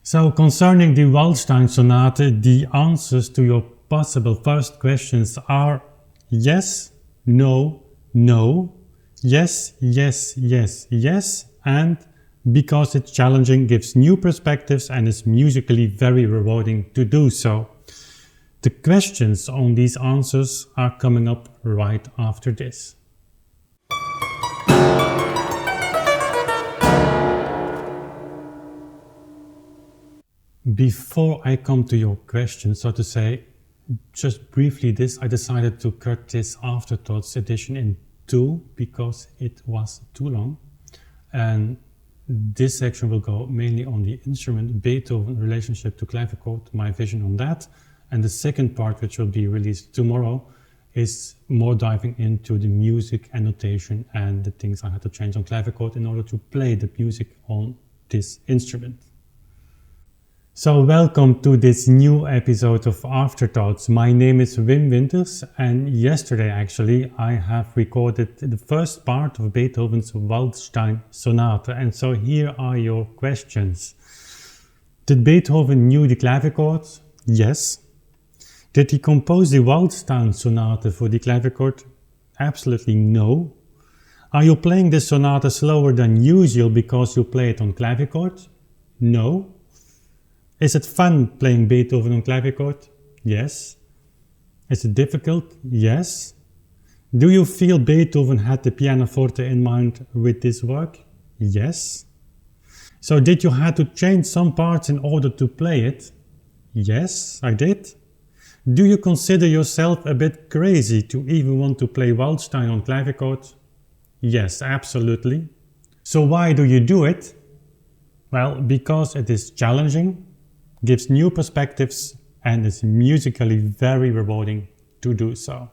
So concerning the Waldstein Sonata, the answers to your possible first questions are yes, no, no, yes, yes, yes, yes, and because it's challenging, gives new perspectives and is musically very rewarding to do so. The questions on these answers are coming up right after this. Before I come to your question, so to say, just briefly I decided to cut this Afterthoughts edition in two because it was too long. And this section will go mainly on the instrument Beethoven relationship to clavichord, my vision on that. And the second part, which will be released tomorrow, is more diving into the music and notation and the things I had to change on clavichord in order to play the music on this instrument. So welcome to this new episode of Afterthoughts. My name is Wim Winters, and yesterday actually I have recorded the first part of Beethoven's Waldstein Sonata, and so here are your questions. Did Beethoven knew the clavichords? Yes. Did he compose the Waldstein Sonata for the clavichord? Absolutely no. Are you playing this sonata slower than usual because you play it on clavichord? No. Is it fun playing Beethoven on clavichord? Yes. Is it difficult? Yes. Do you feel Beethoven had the pianoforte in mind with this work? Yes. So did you have to change some parts in order to play it? Yes, I did. Do you consider yourself a bit crazy to even want to play Waldstein on clavichord? Yes, absolutely. So why do you do it? Well, because it is challenging, gives new perspectives, and is musically very rewarding to do so.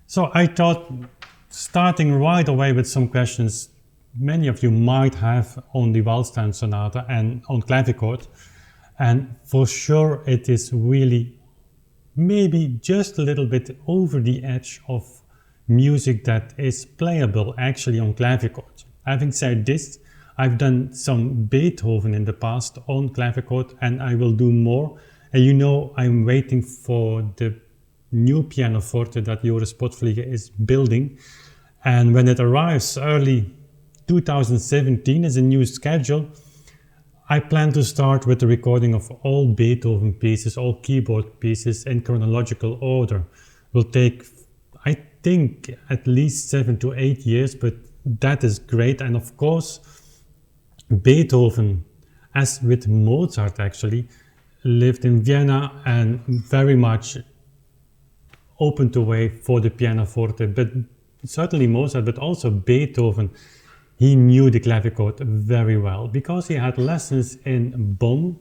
So I thought, starting right away with some questions many of you might have on the Waldstein Sonata and on clavichord, and for sure it is really maybe just a little bit over the edge of music that is playable actually on clavichord. Having said this, I've done some Beethoven in the past on clavichord, and I will do more. And you know, I'm waiting for the new pianoforte that Joris Potvliege is building. And when it arrives early 2017 as a new schedule, I plan to start with the recording of all Beethoven pieces, all keyboard pieces in chronological order. Will take, I think, at least 7 to 8 years, but that is great. And of course, Beethoven, as with Mozart actually, lived in Vienna and very much opened the way for the pianoforte. But certainly Mozart, but also Beethoven, he knew the clavichord very well because he had lessons in Bonn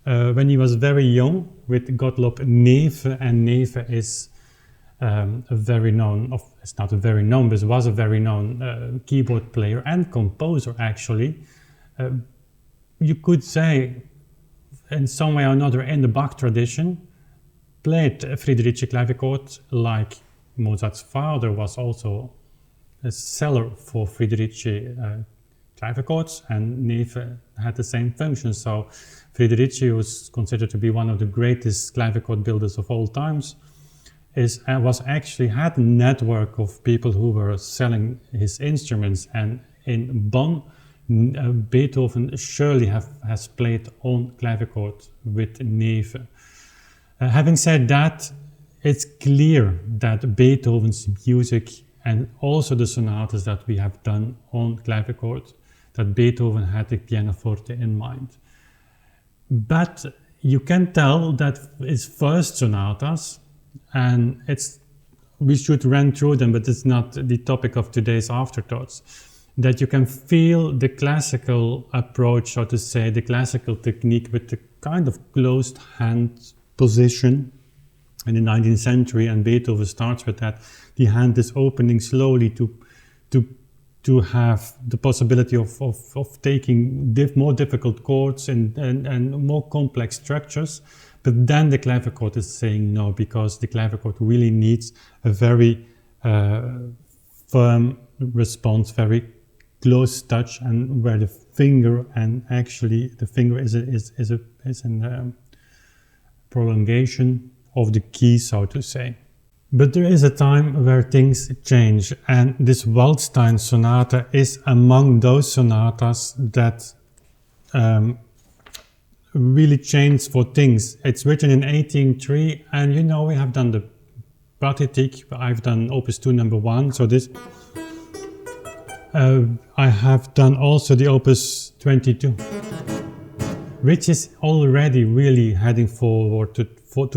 when he was very young with Gottlob Neefe, and Neefe is it's not a very known, but was a very known keyboard player and composer actually. You could say, in some way or another, in the Bach tradition, played Friederichi clavichord, like Mozart's father was also a seller for Friederichi clavichords, and Neefe had the same function. So Friederichi was considered to be one of the greatest clavichord builders of all times. Had a network of people who were selling his instruments, and in Bonn, Beethoven surely has played on clavichord with Neefe. Having said that, it's clear that Beethoven's music and also the sonatas that we have done on clavichord, that Beethoven had the pianoforte in mind. But you can tell that his first sonatas, and we should run through them, but it's not the topic of today's Afterthoughts, that you can feel the classical approach, so to say, the classical technique with the kind of closed hand position in the 19th century, and Beethoven starts with that. The hand is opening slowly to have the possibility of taking more difficult chords and more complex structures. But then the clavichord is saying no, because the clavichord really needs a very firm response, very close touch, and where the finger, and actually the finger is a prolongation of the key, so to say. But there is a time where things change, and this Waldstein Sonata is among those sonatas that really changed for things. It's written in 1803, and you know we have done the Partitik, I've done Opus 2 number 1, so this I have done also the Opus 22, which is already really heading forward to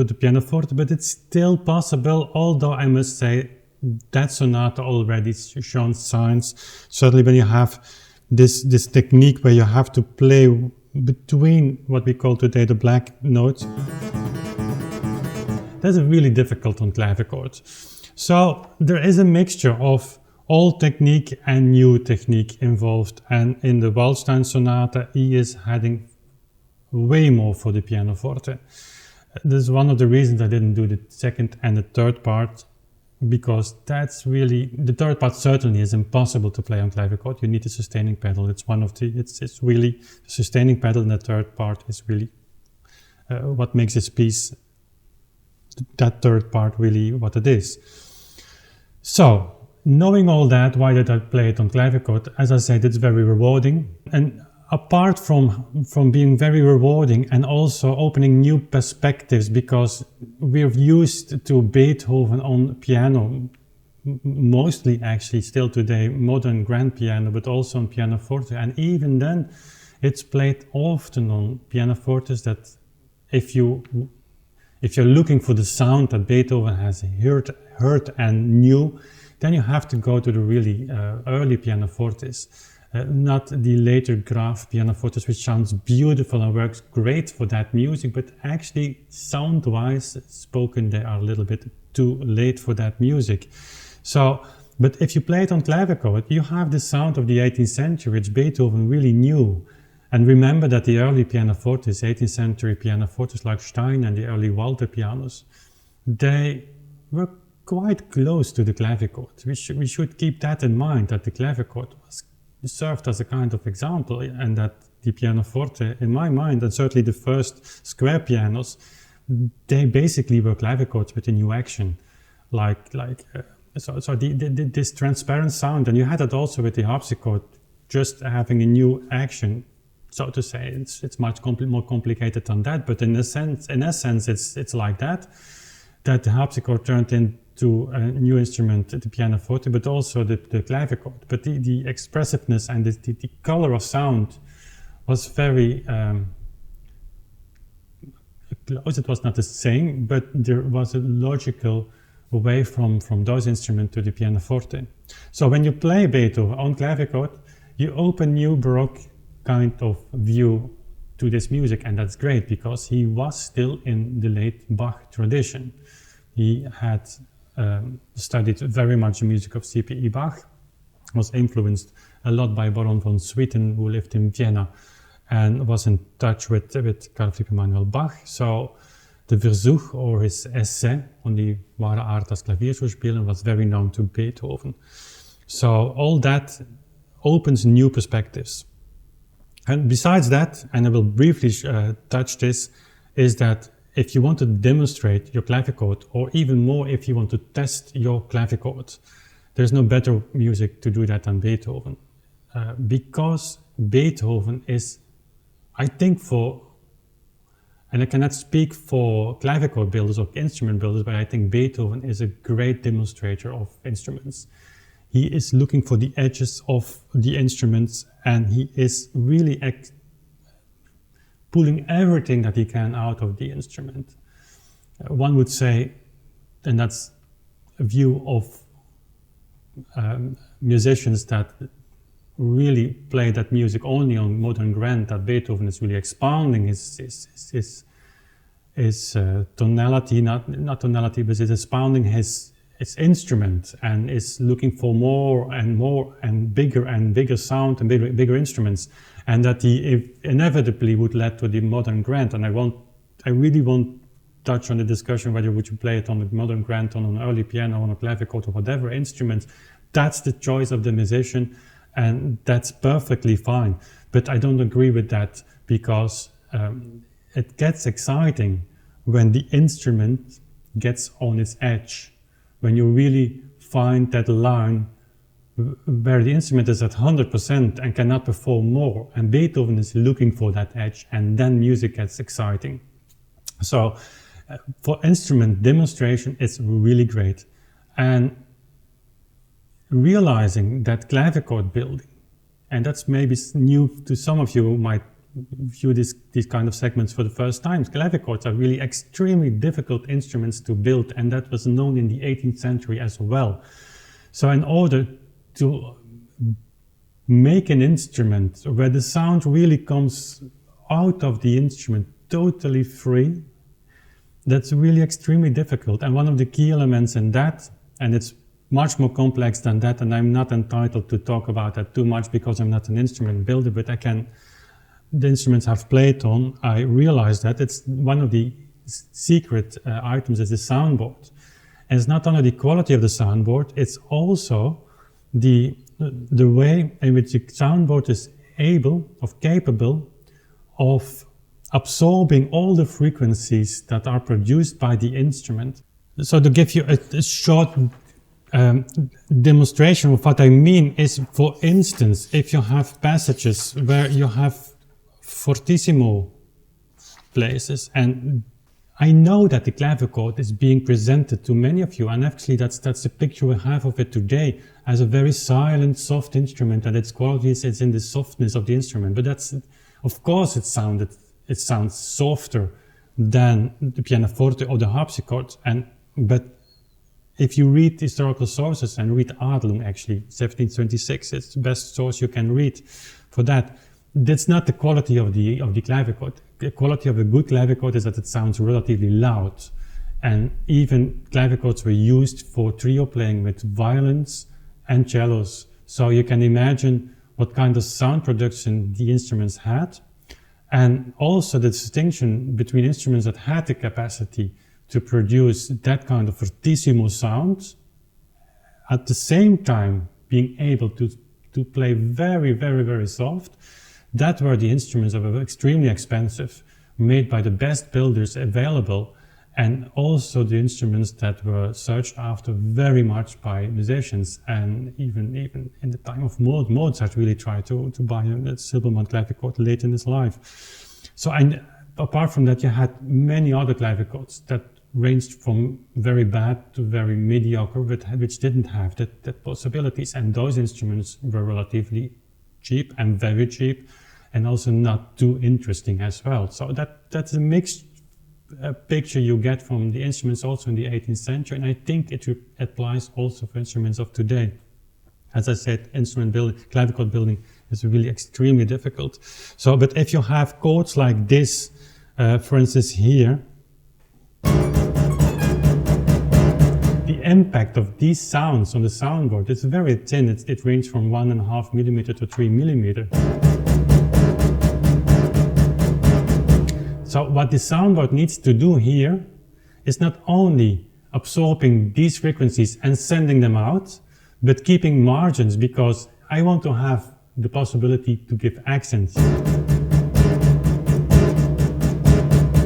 the pianoforte, but it's still possible, although I must say that sonata already shown signs, certainly when you have this technique where you have to play between what we call today the black notes. That's really difficult on clavichord. So there is a mixture of old technique and new technique involved, and in the Waldstein Sonata he is heading way more for the pianoforte. This is one of the reasons I didn't do the second and the third part, because that's really, the third part certainly is impossible to play on clavichord. You need a sustaining pedal. It's one of the, it's really the sustaining pedal, and the third part is really what makes this piece, that third part, really what it is. So, knowing all that, why did I play it on clavichord? As I said, it's very rewarding. And apart from being very rewarding and also opening new perspectives, because we're used to Beethoven on piano, mostly actually still today, modern grand piano, but also on pianoforte. And even then, it's played often on pianofortes that if you're looking for the sound that Beethoven has heard and knew, then you have to go to the really early pianofortes. Not the later Graf pianofortes, which sounds beautiful and works great for that music, but actually sound-wise spoken, they are a little bit too late for that music. So, but if you play it on clavichord, you have the sound of the 18th century, which Beethoven really knew. And remember that the early pianofortes, 18th century pianofortes like Stein and the early Walter pianos, they were quite close to the clavichord. We should keep that in mind, that the clavichord served as a kind of example, and that the pianoforte, in my mind, and certainly the first square pianos, they basically were clavichords with a new action, so this transparent sound, and you had it also with the harpsichord, just having a new action, so to say. It's much more complicated than that, but in essence, it's like that the harpsichord turned into a new instrument, the pianoforte, but also the clavichord. But the expressiveness and the color of sound was very close. It was not the same, but there was a logical way from those instruments to the pianoforte. So when you play Beethoven on clavichord, you open new Baroque kind of view to this music, and that's great because he was still in the late Bach tradition. He had studied very much the music of C.P.E. Bach, was influenced a lot by Baron von Swieten, who lived in Vienna, and was in touch with Carl Philipp Emanuel Bach. So the Versuch, or his essay on the wahre Art als Klavier zu spielen, was very known to Beethoven. So all that opens new perspectives. And besides that, and I will briefly touch this, is that if you want to demonstrate your clavichord, or even more if you want to test your clavichord, there's no better music to do that than Beethoven. Because Beethoven is, I think and I cannot speak for clavichord builders or instrument builders, but I think Beethoven is a great demonstrator of instruments. He is looking for the edges of the instruments, and he is really pulling everything that he can out of the instrument. One would say, and that's a view of musicians that really play that music only on modern grand, that Beethoven is really expounding his tonality, not tonality, but is expounding his instrument, and is looking for more and bigger sound and bigger instruments, and that he inevitably would lead to the modern grand. And I really won't touch on the discussion whether would you play it on the modern grand, on an early piano, on a clavichord, or whatever instrument. That's the choice of the musician, And that's perfectly fine. But I don't agree with that, because it gets exciting when the instrument gets on its edge, when you really find that line where the instrument is at 100% and cannot perform more, and Beethoven is looking for that edge, and then music gets exciting. So for instrument demonstration, it's really great. And realizing that clavichord building, and that's maybe new to some of you who might view these kind of segments for the first time. Clavichords are really extremely difficult instruments to build, and that was known in the 18th century as well. So in order to make an instrument where the sound really comes out of the instrument totally free, that's really extremely difficult. And one of the key elements in that, and it's much more complex than that, and I'm not entitled to talk about that too much because I'm not an instrument builder, but the instruments I've played on, I realized that it's one of the secret items is the soundboard. And it's not only the quality of the soundboard, it's also the way in which the soundboard is capable of absorbing all the frequencies that are produced by the instrument. So to give you a short demonstration of what I mean is, for instance, if you have passages where you have fortissimo places, and I know that the clavichord is being presented to many of you, and actually that's the picture we have of it today, as a very silent, soft instrument, and its quality is in the softness of the instrument. But that's, of course, it sounds softer than the pianoforte or the harpsichord, but if you read historical sources, and read Adelung, actually, 1726, it's the best source you can read for that. That's not the quality of the clavichord. The quality of a good clavichord is that it sounds relatively loud. And even clavichords were used for trio playing with violins and cellos. So you can imagine what kind of sound production the instruments had. And also the distinction between instruments that had the capacity to produce that kind of fortissimo sound, at the same time being able to play very, very, very soft. That were the instruments that were extremely expensive, made by the best builders available, and also the instruments that were searched after very much by musicians. And even in the time of Mozart really tried to buy a Silbermann clavichord late in his life. So, and apart from that, you had many other clavichords that ranged from very bad to very mediocre, but which didn't have that possibilities. And those instruments were relatively cheap and very cheap, and also not too interesting as well. So that's a mixed picture you get from the instruments also in the 18th century, and I think it applies also for instruments of today. As I said, instrument building, clavichord building is really extremely difficult. So, but if you have chords like this, for instance here, the impact of these sounds on the soundboard is very thin. It ranges from 1.5 millimeter to 3 millimeter. So what the soundboard needs to do here is not only absorbing these frequencies and sending them out, but keeping margins, because I want to have the possibility to give accents.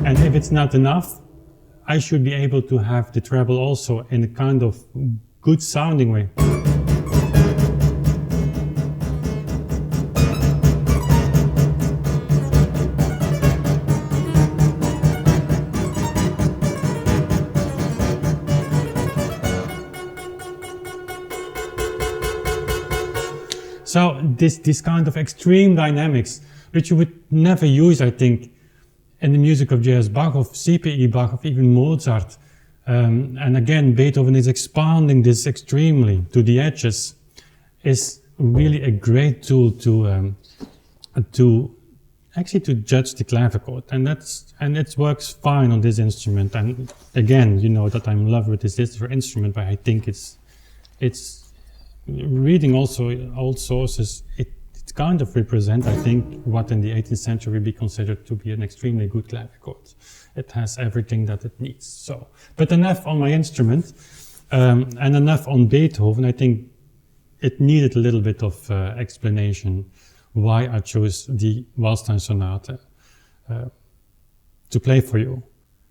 And if it's not enough, I should be able to have the treble also in a kind of good sounding way. So this kind of extreme dynamics, which you would never use, I think, in the music of J.S.Bach, of C.P.E. Bach, of even Mozart. And again, Beethoven is expanding this extremely to the edges, is really a great tool to judge the clavichord. And it works fine on this instrument. And again, you know that I'm in love with this instrument, but I think it's reading also old sources, it kind of represents, I think, what in the 18th century would be considered to be an extremely good clavichord. It has everything that it needs. So, but enough on my instrument, and enough on Beethoven. I think it needed a little bit of explanation why I chose the Waldstein Sonata to play for you.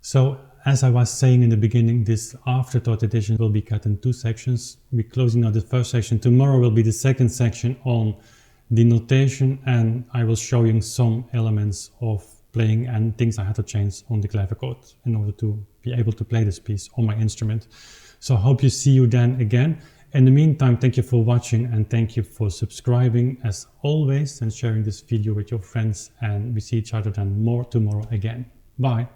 So, as I was saying in the beginning, this Afterthought edition will be cut in 2 sections. We're closing out the first section. Tomorrow will be the second section on the notation, and I will show you some elements of playing and things I had to change on the clavichord in order to be able to play this piece on my instrument. So I hope you see you then again. In the meantime, thank you for watching and thank you for subscribing as always and sharing this video with your friends, and we see each other then more tomorrow again. Bye.